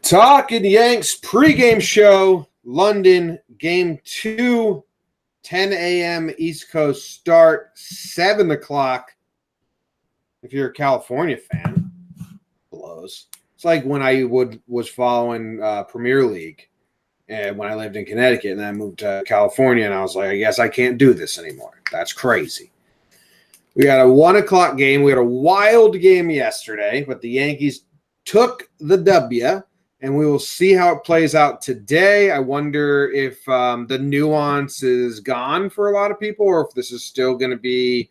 Talkin Yanks pregame show, London, game 2, 10 a.m. East Coast start, 7 o'clock. If you're a California fan, blows. It's like when I was following Premier League and when I lived in Connecticut, and then I moved to California, and I was like, I guess I can't do this anymore. That's crazy. We got a 1 o'clock game. We had a wild game yesterday, but the Yankees took the W, and we will see how it plays out today. I wonder if the nuance is gone for a lot of people, or if this is still going to be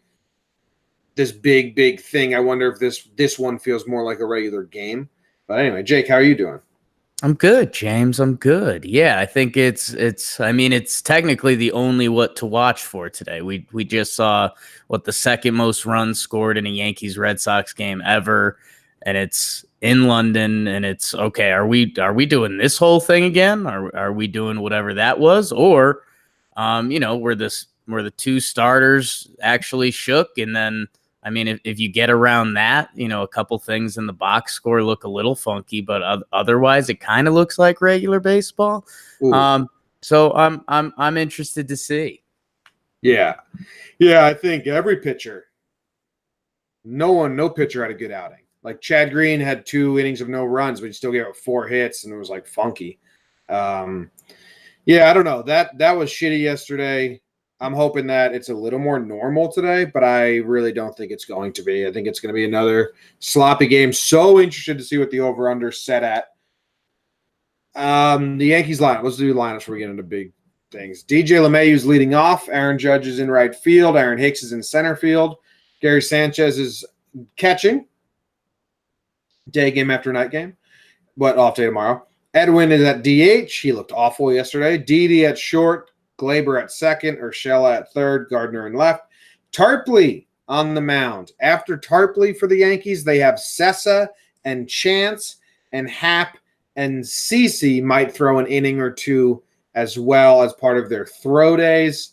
this big thing. I wonder if this one feels more like a regular game. But anyway, Jake, how are you doing? I'm good, James. I'm good. Yeah, I think it's technically the only what to watch for today. We just saw the second most runs scored in a Yankees Red Sox game ever, and it's in London, and it's okay. Are we doing this whole thing again? Are we doing whatever that was? Or were the two starters actually shook, and then if you get around that, a couple things in the box score look a little funky, but otherwise it kind of looks like regular baseball. So I'm interested to see. Yeah. I think every pitcher, no pitcher had a good outing. Like Chad Green had 2 innings of no runs, but he still gave up 4 hits, and it was like funky. I don't know. That was shitty yesterday. I'm hoping that it's a little more normal today, but I really don't think it's going to be. I think it's going to be another sloppy game. So interested to see what the over-under set at. The Yankees lineup. Let's do lineups before we get into big things. DJ LeMahieu's leading off. Aaron Judge is in right field. Aaron Hicks is in center field. Gary Sanchez is catching. Day game after night game, but off day tomorrow. Edwin is at DH. He looked awful yesterday. Didi at short. Glaber at second, Urshela at third, Gardner in left. Tarpley on the mound. After Tarpley for the Yankees, they have Sessa and Chance and Happ and Cece might throw an inning or two as well as part of their throw days.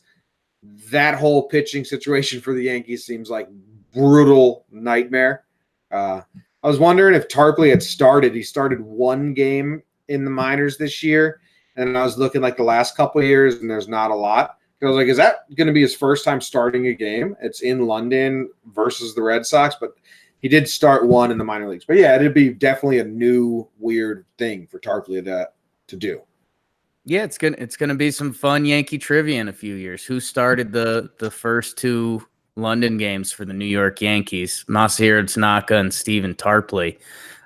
That whole pitching situation for the Yankees seems like brutal nightmare. I was wondering if Tarpley had started. He started 1 game in the minors this year. And I was looking like the last couple of years, and there's not a lot. I was like, is that going to be his first time starting a game? It's in London versus the Red Sox, but he did start 1 in the minor leagues. But yeah, it'd be definitely a new weird thing for Tarpley to do. Yeah, it's gonna be some fun Yankee trivia in a few years. Who started the first 2 London games for the New York Yankees? Masahiro Tanaka and Steven Tarpley.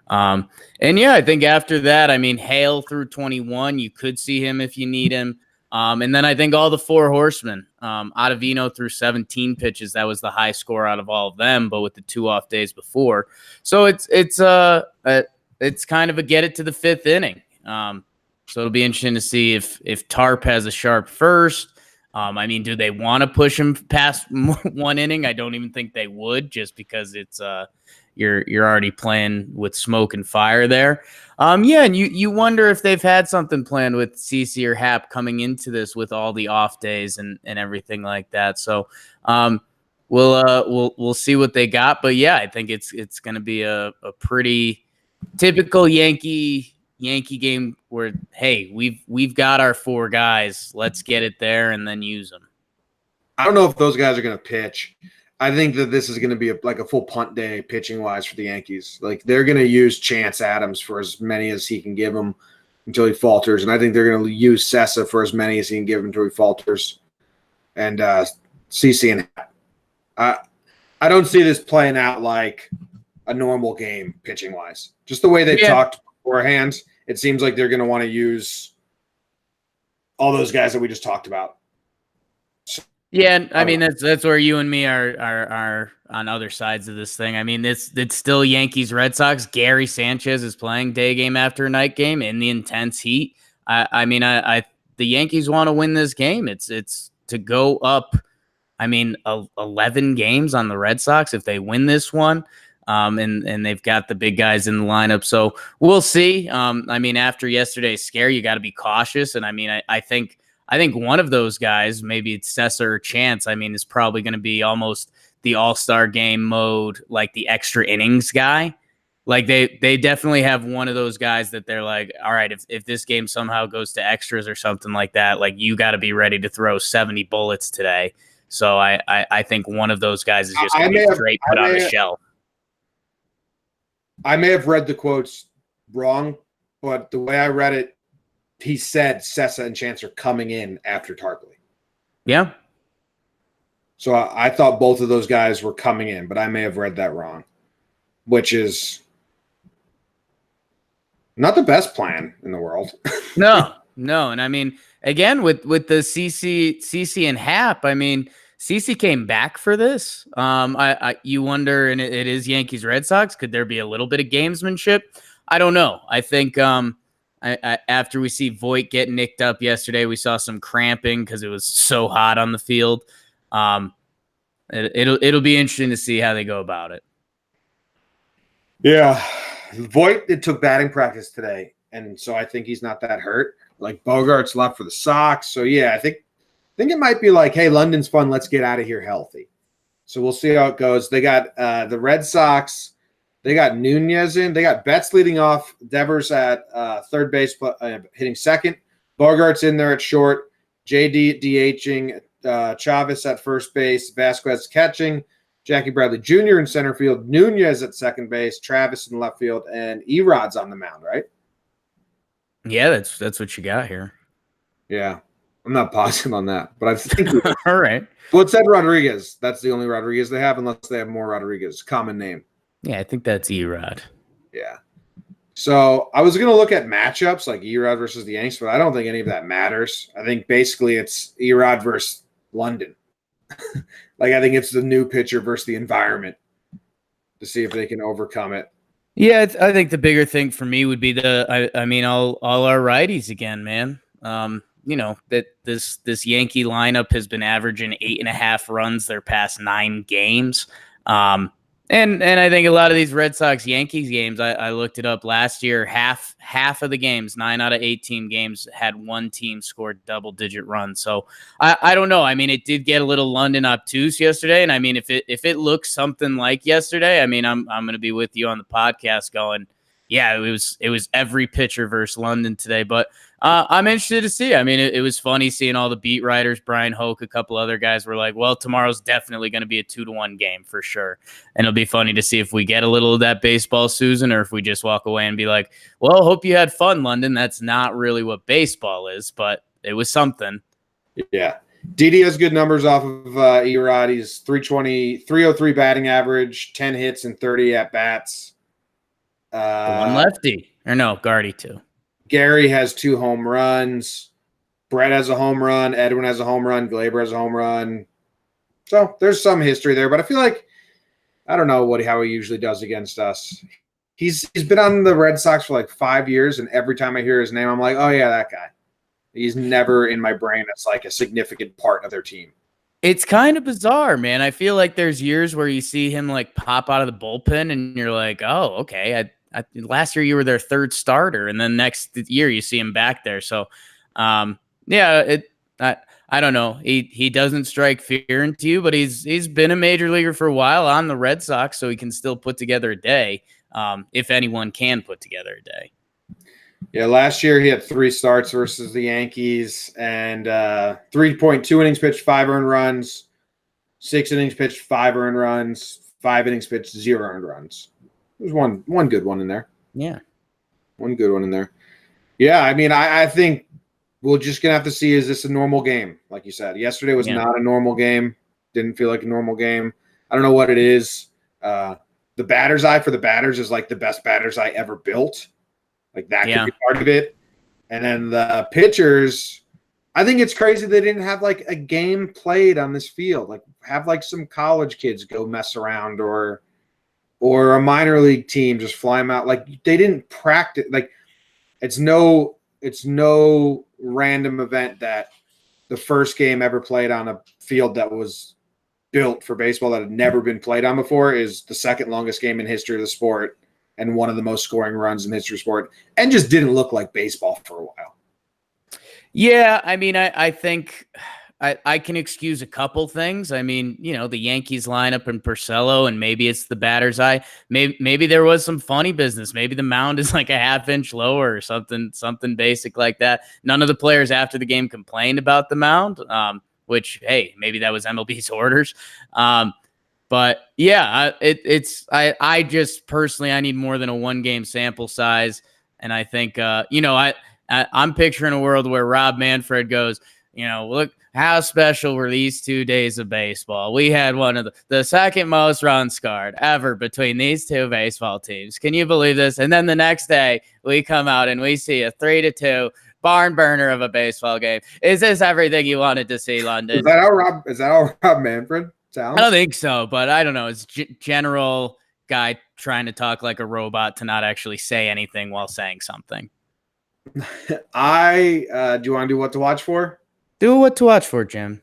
And yeah, I think after that, Hale through 21, you could see him if you need him. And then I think all the 4 horsemen, Ottavino through 17 pitches, that was the high score out of all of them, but with the 2 off days before. So it's kind of a get it to the 5th inning. So it'll be interesting to see if Tarp has a sharp first. Do they want to push him past 1 inning? I don't even think they would, just because it's you're already playing with smoke and fire there. And you wonder if they've had something planned with CC or Hap coming into this with all the off days and everything like that. So we'll see what they got. But yeah, I think it's going to be a pretty typical Yankee game where, hey, we've got our 4 guys. Let's get it there and then use them. I don't know if those guys are going to pitch. I think that this is going to be a full punt day pitching-wise for the Yankees. Like, they're going to use Chance Adams for as many as he can give them until he falters. And I think they're going to use Sessa for as many as he can give him until he falters. And CC and I don't see this playing out like a normal game pitching-wise. Just the way they talked beforehand, it seems like they're going to want to use all those guys that we just talked about. Yeah, that's where you and me are on other sides of this thing. It's still Yankees Red Sox. Gary Sanchez is playing day game after night game in the intense heat. The Yankees want to win this game. It's to go up. 11 games on the Red Sox if they win this one. And they've got the big guys in the lineup. So we'll see. After yesterday's scare, you got to be cautious. And I think one of those guys, maybe it's Sessa or Chance, is probably going to be almost the all-star game mode, like the extra innings guy. Like they definitely have one of those guys that they're like, all right, if this game somehow goes to extras or something like that, like you got to be ready to throw 70 bullets today. So I think one of those guys is just going to be straight put on the shelf. I may have read the quotes wrong, but the way I read it, he said Sessa and Chance are coming in after Tarpley. Yeah. So I thought both of those guys were coming in, but I may have read that wrong, which is not the best plan in the world. No. And I mean, again, with the CC and Hap, I mean, CC came back for this. You wonder, and it is Yankees Red Sox. Could there be a little bit of gamesmanship? I don't know. I think after we see Voit get nicked up yesterday, we saw some cramping because it was so hot on the field. It'll be interesting to see how they go about it. Yeah, Voit took batting practice today, and so I think he's not that hurt. Like Bogart's left for the Sox, so yeah, I think it might be like, hey, London's fun. Let's get out of here healthy. So we'll see how it goes. They got the Red Sox. They got Nunez in. They got Betts leading off. Devers at third base, hitting second. Bogart's in there at short. JD DHing. Chavez at first base. Vasquez catching. Jackie Bradley Jr. in center field. Nunez at second base. Travis in left field. And Erod's on the mound, right? Yeah, that's what you got here. Yeah. I'm not positive on that, but I think all right. Well, it said Rodriguez. That's the only Rodriguez they have, unless they have more Rodriguez. Common name. Yeah, I think that's Erod. Yeah. So I was gonna look at matchups like Erod versus the Yanks, but I don't think any of that matters. I think basically it's Erod versus London. Like I think it's the new pitcher versus the environment to see if they can overcome it. Yeah, I think the bigger thing for me would be I mean all our righties again, man. You know, that this Yankee lineup has been averaging 8.5 runs their past 9 games. And I think a lot of these Red Sox Yankees games, I looked it up last year, half of the games, 9 out of 18 games had one team scored double-digit runs. So I don't know. I mean, it did get a little London obtuse yesterday, and I mean, if it looks something like yesterday, I mean, I'm going to be with you on the podcast going, yeah, it was every pitcher versus London today, but I'm interested to see. I mean, it was funny seeing all the beat writers, Brian Hoke, a couple other guys were like, well, tomorrow's definitely going to be a 2-1 game for sure. And it'll be funny to see if we get a little of that baseball, Susan, or if we just walk away and be like, well, hope you had fun, London. That's not really what baseball is, but it was something. Yeah. Didi has good numbers off of Erod. He's 303 batting average, 10 hits and 30 at-bats. The one lefty. Or no, Gardy too. Gary has 2 home runs. Brett has a home run. Edwin has a home run. Glaber has a home run. So there's some history there, but I feel like I don't know how he usually does against us. He's been on the Red Sox for like 5 years, and every time I hear his name, I'm like, oh yeah, that guy. He's never in my brain as like a significant part of their team. It's kind of bizarre, man. I feel like there's years where you see him like pop out of the bullpen, and you're like, oh, okay. Last year you were their third starter, and then next year you see him back there. So, yeah, I don't know. He doesn't strike fear into you, but he's been a major leaguer for a while on the Red Sox, so he can still put together a day, if anyone can put together a day. Yeah, last year he had 3 starts versus the Yankees and 3.2 innings pitched, 5 earned runs, 6 innings pitched, 5 earned runs, 5 innings pitched, 0 earned runs. There's one good one in there. Yeah. One good one in there. Yeah, I mean, I think we're just going to have to see, is this a normal game? Like you said, yesterday was not a normal game. Didn't feel like a normal game. I don't know what it is. The batter's eye for the batters is like the best batter's eye ever built. Like that could be part of it. And then the pitchers, I think it's crazy they didn't have like a game played on this field. Like have like some college kids go mess around or a minor league team just fly them out. Like they didn't practice. Like it's no random event that the first game ever played on a field that was built for baseball that had never been played on before is the second longest game in history of the sport and one of the most scoring runs in history of sport, and just didn't look like baseball for a while. Yeah, I mean, I think I can excuse a couple things. I mean, the Yankees lineup and Porcello, and maybe it's the batter's eye. Maybe there was some funny business. Maybe the mound is like a half-inch lower or something basic like that. None of the players after the game complained about the mound, which, hey, maybe that was MLB's orders. But yeah, I just personally, I need more than a 1-game sample size. And I think, I'm picturing a world where Rob Manfred goes, look how special were these 2 days of baseball. We had one of the second most runs scored ever between these two baseball teams. Can you believe this? And then the next day we come out and we see a 3-2 barn burner of a baseball game. Is this everything you wanted to see, London? Is that how Rob Manfred sounds? I don't think so, but I don't know. It's general guy trying to talk like a robot to not actually say anything while saying something. Do you want to do what to watch for? Do what to watch for, Jim.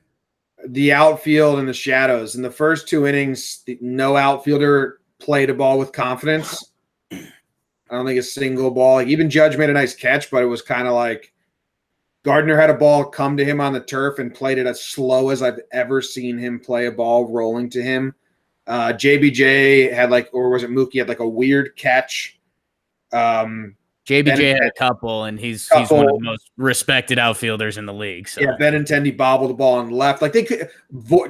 The outfield and the shadows. In the first 2 innings, no outfielder played a ball with confidence. I don't think a single ball. Like, even Judge made a nice catch, but it was kind of like Gardner had a ball come to him on the turf and played it as slow as I've ever seen him play a ball rolling to him. JBJ had or was it Mookie had a weird catch. JBJ had a couple, and he's one of the most respected outfielders in the league. So. Yeah, Benintendi bobbled the ball on the left. They could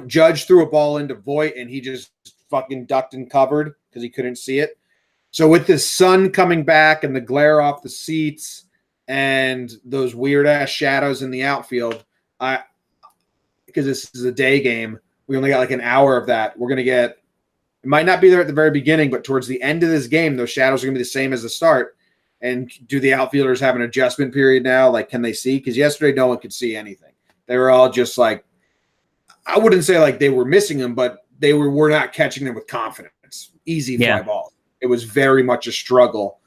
Judge threw a ball into Voit, and he just fucking ducked and covered because he couldn't see it. So with the sun coming back and the glare off the seats and those weird ass shadows in the outfield, because this is a day game, we only got an hour of that. We're gonna get. It might not be there at the very beginning, but towards the end of this game, those shadows are gonna be the same as the start. And do the outfielders have an adjustment period now? Can they see? Because yesterday no one could see anything. They were all just I wouldn't say they were missing them, but we're not catching them with confidence. Easy fly balls. It was very much a struggle.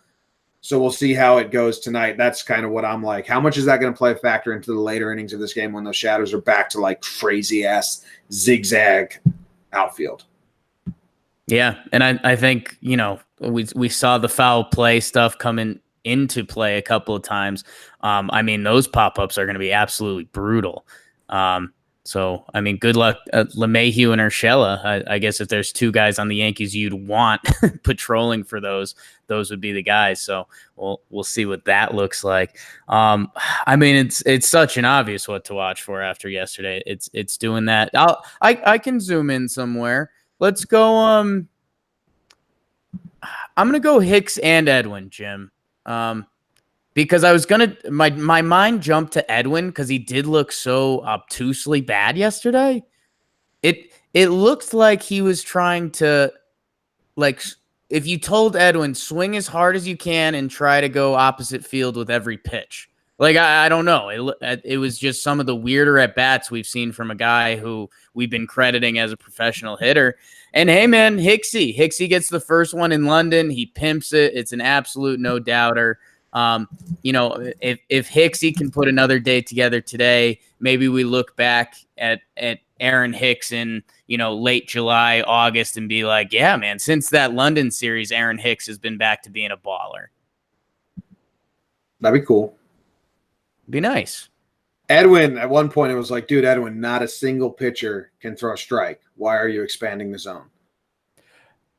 So we'll see how it goes tonight. That's kind of what I'm like. How much is that going to play a factor into the later innings of this game when those shadows are back to crazy ass zigzag outfield? Yeah, and I think we saw the foul play stuff coming into play a couple of times. Those pop-ups are going to be absolutely brutal. So, good luck, LeMahieu and Urshela. I guess if there's 2 guys on the Yankees you'd want patrolling for those would be the guys. So we'll see what that looks like. It's such an obvious what to watch for after yesterday. It's doing that. I can zoom in somewhere. Let's go. I'm gonna go Hicks and Edwin, Jim. Because I was my mind jumped to Edwin because he did look so obtusely bad yesterday. It looked like he was trying to, if you told Edwin, swing as hard as you can and try to go opposite field with every pitch. I don't know. It was just some of the weirder at-bats we've seen from a guy who we've been crediting as a professional hitter. And, hey, man, Hicksy gets the first one in London. He pimps it. It's an absolute no-doubter. If Hicksy can put another day together today, maybe we look back at Aaron Hicks in, late July, August and be like, yeah, man, since that London series, Aaron Hicks has been back to being a baller. That'd be cool. Be nice. Edwin, at one point, it was dude, Edwin, not a single pitcher can throw a strike. Why are you expanding the zone?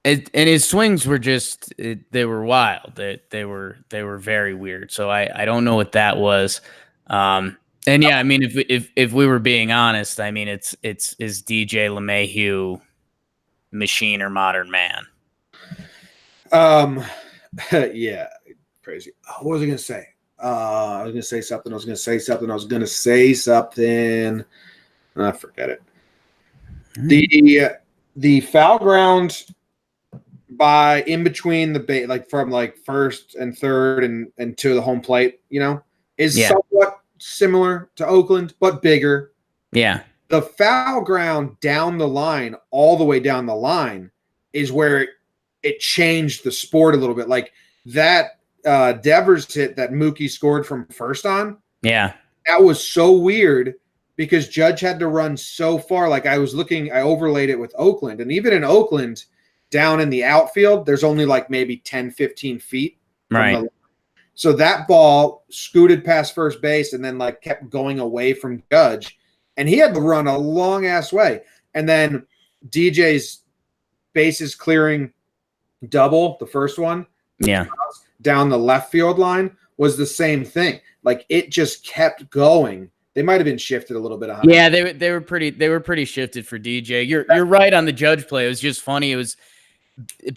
And his swings were they were wild. They were very weird. So I don't know what that was. And yeah, if we were being honest, it's DJ LeMahieu machine or modern man? Yeah, crazy. What was I going to say? I was going to say something. I forget it. The foul ground by in between the from first and third and to the home plate, is somewhat similar to Oakland, but bigger. Yeah. The foul ground down the line, all the way down the line, is where it changed the sport a little bit. That Devers hit that Mookie scored from first on. Yeah. That was so weird because Judge had to run so far. I overlaid it with Oakland. And even in Oakland, down in the outfield, there's only maybe 10, 15 feet. Right. So that ball scooted past first base and then kept going away from Judge. and he had to run a long ass way. And then DJ's bases clearing double, the first one, Yeah. down the left field line was the same thing. Like it just kept going. They might have been shifted a little bit. Yeah, they were pretty shifted for DJ. You're right on the Judge play. It was just funny. It was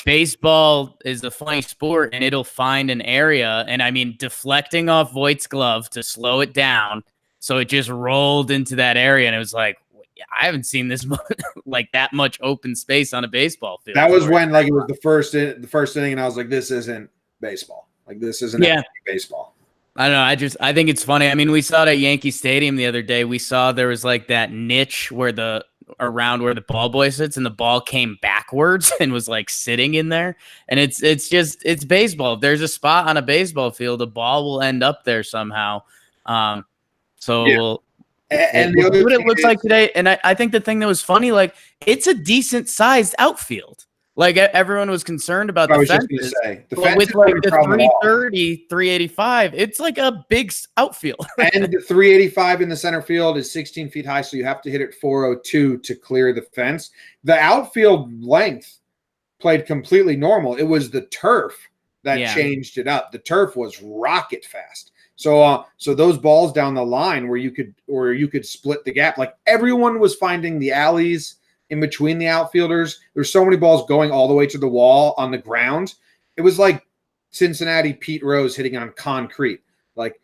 baseball is a funny sport, and it'll find an area. And I mean, deflecting off Voigt's glove to slow it down, so it just rolled into that area, and it was like, I haven't seen this much, like that much open space on a baseball field. That was when like it was the first inning, and I was like, this isn't baseball. Like this isn't baseball. I don't know. I think it's funny. I mean, we saw it at Yankee Stadium the other day. We saw there was like that niche around where the ball boy sits, and the ball came backwards and was like sitting in there. And it's baseball. If there's a spot on a baseball field, the ball will end up there somehow. We'll see what it looks like today. And I think the thing that was funny, like it's a decent sized outfield. Like everyone was concerned about the fences. But with like the 330, 385, it's like a big outfield. And the 385 in the center field is 16 feet high, so you have to hit it 402 to clear the fence. The outfield length played completely normal. It was the turf that changed it up. The turf was rocket fast. So those balls down the line where you could split the gap, like everyone was finding the alleys in between the outfielders. There's so many balls going all the way to the wall on the ground. It was like Cincinnati Pete Rose hitting on concrete. Like,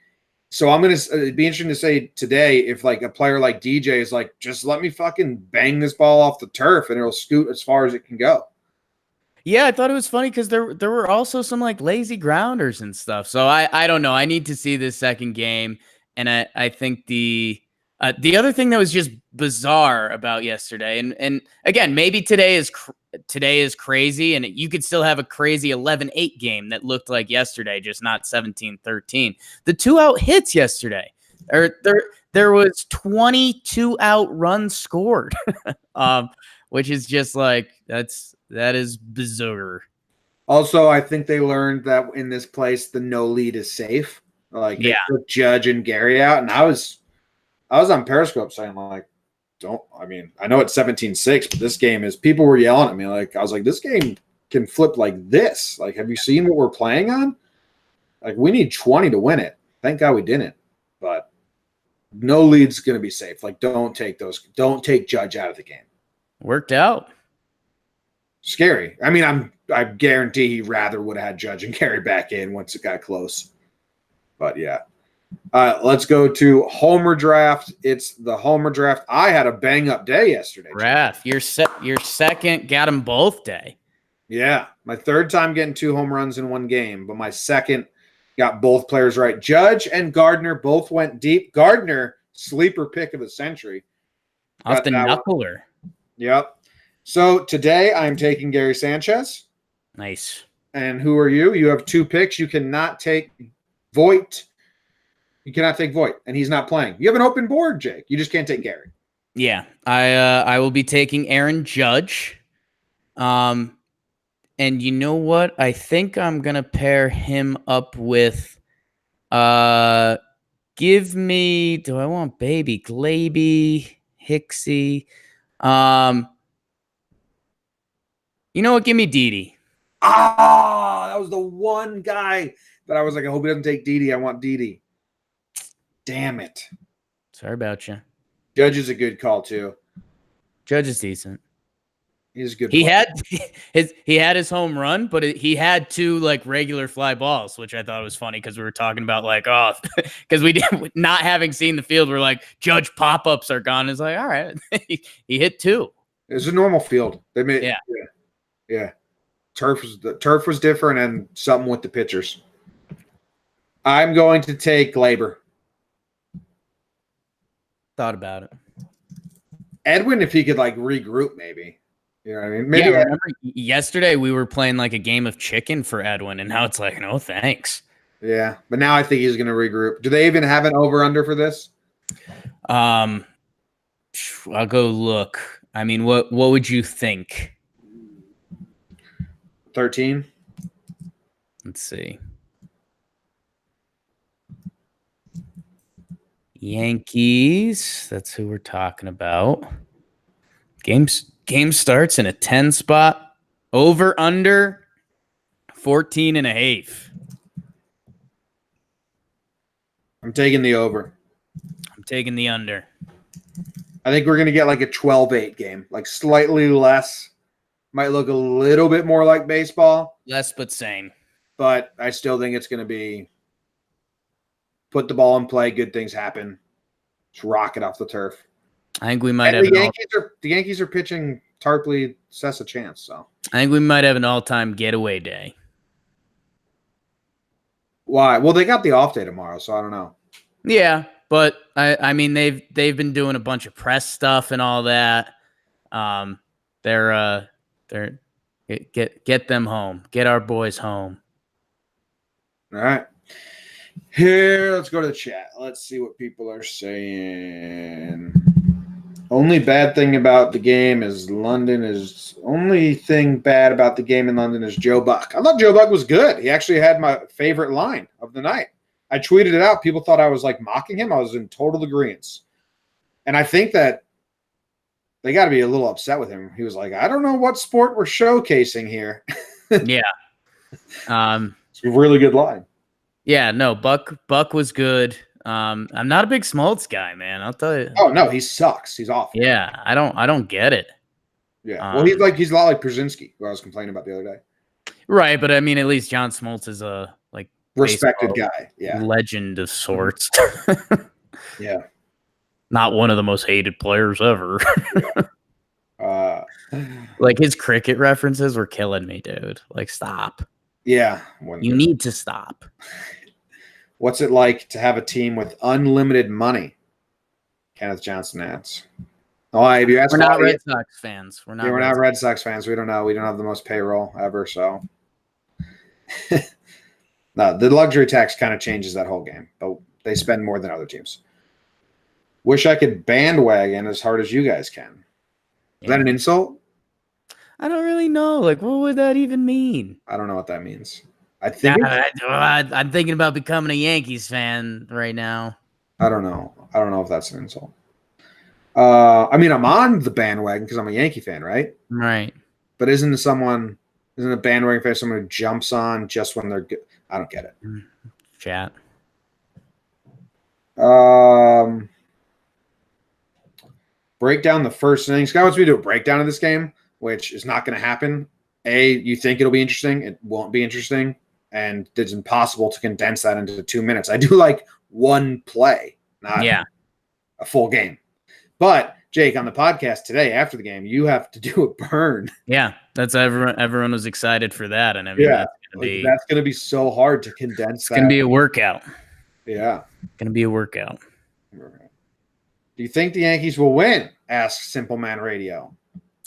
so it'd be interesting to say today if like a player like DJ is like, just let me fucking bang this ball off the turf and it'll scoot as far as it can go. Yeah, I thought it was funny because there were also some like lazy grounders and stuff. So I don't know. I need to see this second game, and I think the other thing that was just bizarre about yesterday, and again, maybe today is crazy, and you could still have a crazy 11-8 game that looked like yesterday, just not 17-13. The 2-out hits yesterday, or there was 22 out runs scored, which is just like that is bizarre. Also, I think they learned that in this place the no lead is safe. Like they took Judge and Gary out, and I was on Periscope saying like, I know it's 17-6, but this game is, people were yelling at me. Like, I was like, this game can flip like this. Like, have you seen what we're playing on? Like, we need 20 to win it. Thank God we didn't. But no lead's going to be safe. Like, don't take Judge out of the game. Worked out. Scary. I mean, I guarantee he rather would have had Judge and Gary back in once it got close. But yeah. Let's go to Homer Draft. It's the Homer Draft. I had a bang-up day yesterday. Raph, your second got them both day. Yeah, my third time getting 2 home runs in one game, but my second got both players right. Judge and Gardner both went deep. Gardner, sleeper pick of the century. Off the knuckler. Yep. So today I'm taking Gary Sanchez. Nice. And who are you? You have 2 picks. You cannot take Voigt. You cannot take Voigt, and he's not playing. You have an open board, Jake. You just can't take Gary. Yeah, I will be taking Aaron Judge. And you know what? I think I'm gonna pair him up with give me, do I want baby Glaby, Hicksy? You know what? Give me Didi. That was the one guy that I was like, I hope he doesn't take Didi. I want Didi. Damn it. Sorry about you. Judge is a good call too. Judge is decent. He's a good. He had his home run, but he had 2 like regular fly balls, which I thought was funny because we were talking about like, because we didn't, not having seen the field, we're like, Judge pop-ups are gone. It's like, all right, he hit 2. It's a normal field. They made yeah. Turf was different, and something with the pitchers. I'm going to take Glaber. Thought about it. Edwin, if he could like regroup, maybe. You know what I mean? Maybe. Yeah, remember yesterday we were playing like a game of chicken for Edwin, and now it's like, no thanks. Yeah, but now I think he's going to regroup. Do they even have an over/under for this? I'll go look. I mean, what would you think? 13. Let's see. Yankees. That's who we're talking about. Game starts in a 10 spot. Over under 14.5. I'm taking the over. I'm taking the under. I think we're going to get like a 12-8 game, like slightly less. Might look a little bit more like baseball. Less but same. But I still think it's going to be put the ball in play, good things happen. Just rock it off the turf. I think we might have the Yankees are pitching Tarpley sets a chance. So I think we might have an all-time getaway day. Why? Well, they got the off day tomorrow, so I don't know. Yeah, but I mean they've been doing a bunch of press stuff and all that. They're get them home. Get our boys home. All right. Here, let's go to the chat. Let's see what people are saying. Only bad thing about the game is only thing bad about the game in London is Joe Buck. I thought Joe Buck was good. He actually had my favorite line of the night. I tweeted it out. People thought I was like mocking him. I was in total agreement. And I think that they got to be a little upset with him. He was like, I don't know what sport we're showcasing here. Yeah. It's a really good line. Yeah, no, Buck was good. I'm not a big Smoltz guy, man. I'll tell you. Oh no, he sucks. He's awful. Yeah, I don't get it. Yeah. Well, he's a lot like Brzezinski, who I was complaining about the other day. Right, but I mean, at least John Smoltz is a like respected guy. Yeah. Legend of sorts. Yeah. Not one of the most hated players ever. Yeah. Like his cricket references were killing me, dude. Like, stop. Yeah. You need to stop. What's it like to have a team with unlimited money? Kenneth Johnson adds. Oh, have you asked? We're not Red Sox fans. We're not Red Sox fans. We don't know. We don't have the most payroll ever. So, no, the luxury tax kind of changes that whole game, but they spend more than other teams. Wish I could bandwagon as hard as you guys can. Is that an insult? I don't really know. Like, what would that even mean? I don't know what that means. I think I'm thinking about becoming a Yankees fan right now. I don't know. I don't know if that's an insult. I mean, I'm on the bandwagon because I'm a Yankee fan, right? Right. But isn't a bandwagon fan someone who jumps on just when they're good? I don't get it. Chat. Break down the first inning. Scott wants me to do a breakdown of this game, which is not going to happen. You think it'll be interesting. It won't be interesting. And it's impossible to condense that into 2 minutes. I do like one play, not a full game. But, Jake, on the podcast today after the game, you have to do a burn. Yeah, that's everyone was excited for that. And I mean, that's going to be so hard to condense. It's going to be a workout. Yeah. Going to be a workout. Do you think the Yankees will win? Asks Simple Man Radio.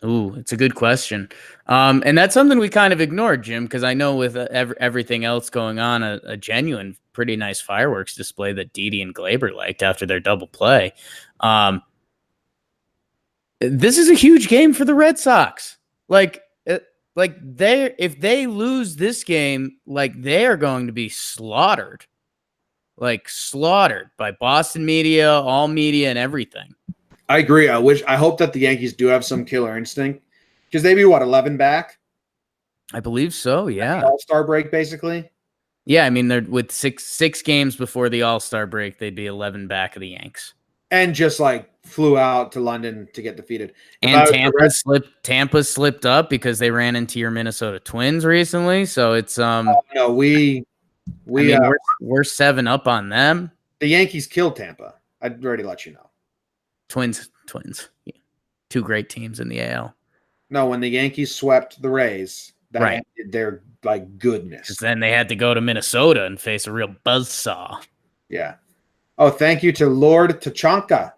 Ooh, it's a good question. And that's something we kind of ignored, Jim, because I know with everything else going on, a genuine, pretty nice fireworks display that Didi and Glaber liked after their double play. This is a huge game for the Red Sox. If they lose this game, they are going to be slaughtered. Slaughtered by Boston media, all media, and everything. I agree. I hope that the Yankees do have some killer instinct because they'd be 11 back. I believe so. Yeah. All-Star break, basically. Yeah, I mean, they're with six games before the All-Star break, they'd be 11 back of the Yanks. And just flew out to London to get defeated. And Tampa slipped up because they ran into your Minnesota Twins recently. So it's no, we're 7-up on them. The Yankees killed Tampa. I'd already let you know. Twins. Yeah. Two great teams in the AL. No, when the Yankees swept the Rays, that ended their goodness. Then they had to go to Minnesota and face a real buzzsaw. Yeah. Oh, thank you to Lord Tachanka.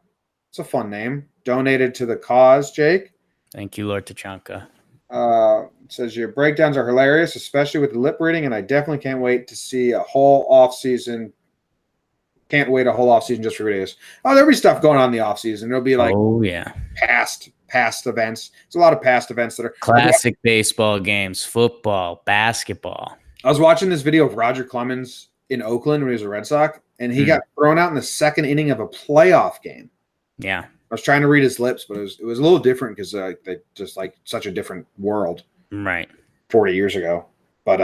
It's a fun name. Donated to the cause, Jake. Thank you, Lord Tachanka. It says your breakdowns are hilarious, especially with the lip reading, and I definitely can't wait to see a whole off season. Can't wait a whole off season just for videos. Oh, there'll be stuff going on in the off season. It'll be past events. There's a lot of past events that are classic baseball games, football, basketball. I was watching this video of Roger Clemens in Oakland when he was a Red Sox, and he got thrown out in the second inning of a playoff game. Yeah. I was trying to read his lips, but it was a little different because they just like such a different world. Right. 40 years ago. But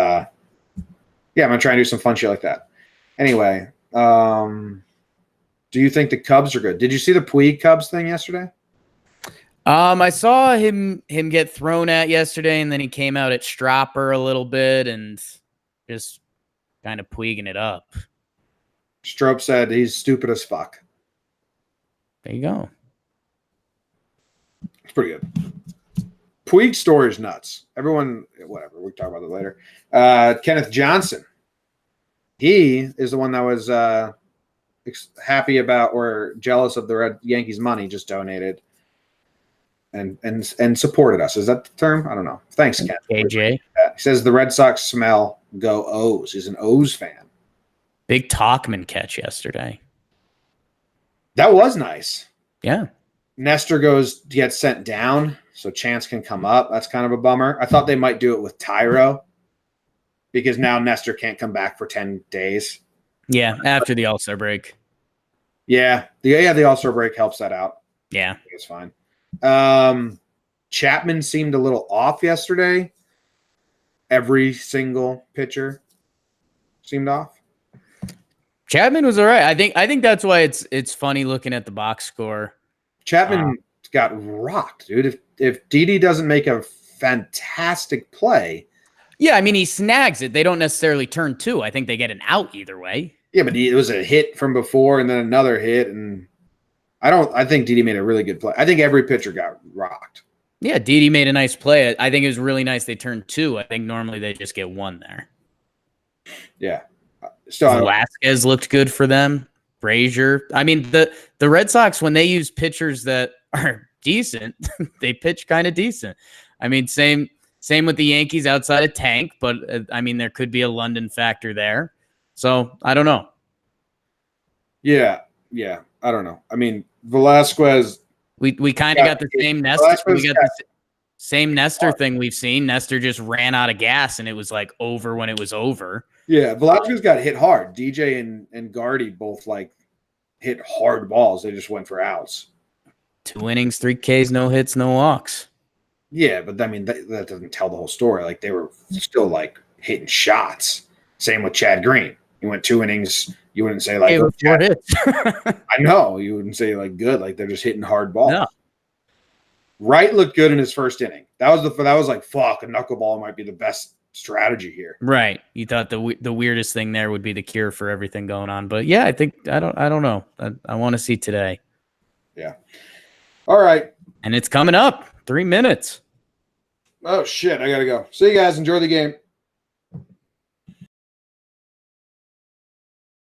yeah, I'm gonna try and do some fun shit like that. Anyway, do you think the Cubs are good? Did you see the Puig Cubs thing yesterday? I saw him get thrown at yesterday, and then he came out at Strapper a little bit and just kind of Puiging it up. Strope said he's stupid as fuck. There you go. It's pretty good. Puig's story is nuts. Everyone, whatever, we'll talk about that later. Kenneth Johnson. He is the one that was happy about or jealous of the Red Yankees money just donated and supported us. Is that the term? I don't know. Thanks, Ken. KJ. He says the Red Sox smell, go O's. He's an O's fan. Big Talkman catch yesterday. That was nice. Yeah. Nestor gets sent down, so Chance can come up. That's kind of a bummer. I thought they might do it with Tyro because now Nestor can't come back for 10 days. Yeah, after the All-Star break. Yeah, the All-Star break helps that out. Yeah. I think it's fine. Chapman seemed a little off yesterday. Every single pitcher seemed off. Chapman was all right. I think that's why it's funny looking at the box score. Chapman got rocked, dude. If Didi doesn't make a fantastic play. Yeah, I mean, he snags it. They don't necessarily turn two. I think they get an out either way. Yeah, but it was a hit from before and then another hit. And I think Didi made a really good play. I think every pitcher got rocked. Yeah, Didi made a nice play. I think it was really nice they turned two. I think normally they just get one there. Yeah. So Velasquez looked good for them. Brazier. I mean, the Red Sox, when they use pitchers that are decent, they pitch kind of decent. I mean, same with the Yankees outside of Tank, but I mean, there could be a London factor there. So I don't know. Yeah, I don't know. I mean, Velasquez. We kind of got the same Nestor. We got the same Nestor thing we've seen. Nestor just ran out of gas, and it was like over when it was over. Yeah, Velasquez got hit hard. DJ and Gardy both like hit hard balls. They just went for outs. 2 innings, 3 Ks, no hits, no walks. Yeah, but I mean that doesn't tell the whole story. Like they were still like hitting shots. Same with Chad Green. He went 2 innings. You wouldn't say like 4 hits. I know you wouldn't say like good. Like they're just hitting hard balls. No. Wright looked good in his first inning. That was like fuck. A knuckleball might be the best strategy here. Right. You thought the weirdest thing there would be the cure for everything going on, but yeah, I don't know. I want to see today. Yeah. All right. And it's coming up 3 minutes. Oh shit! I gotta go. See you guys. Enjoy the game.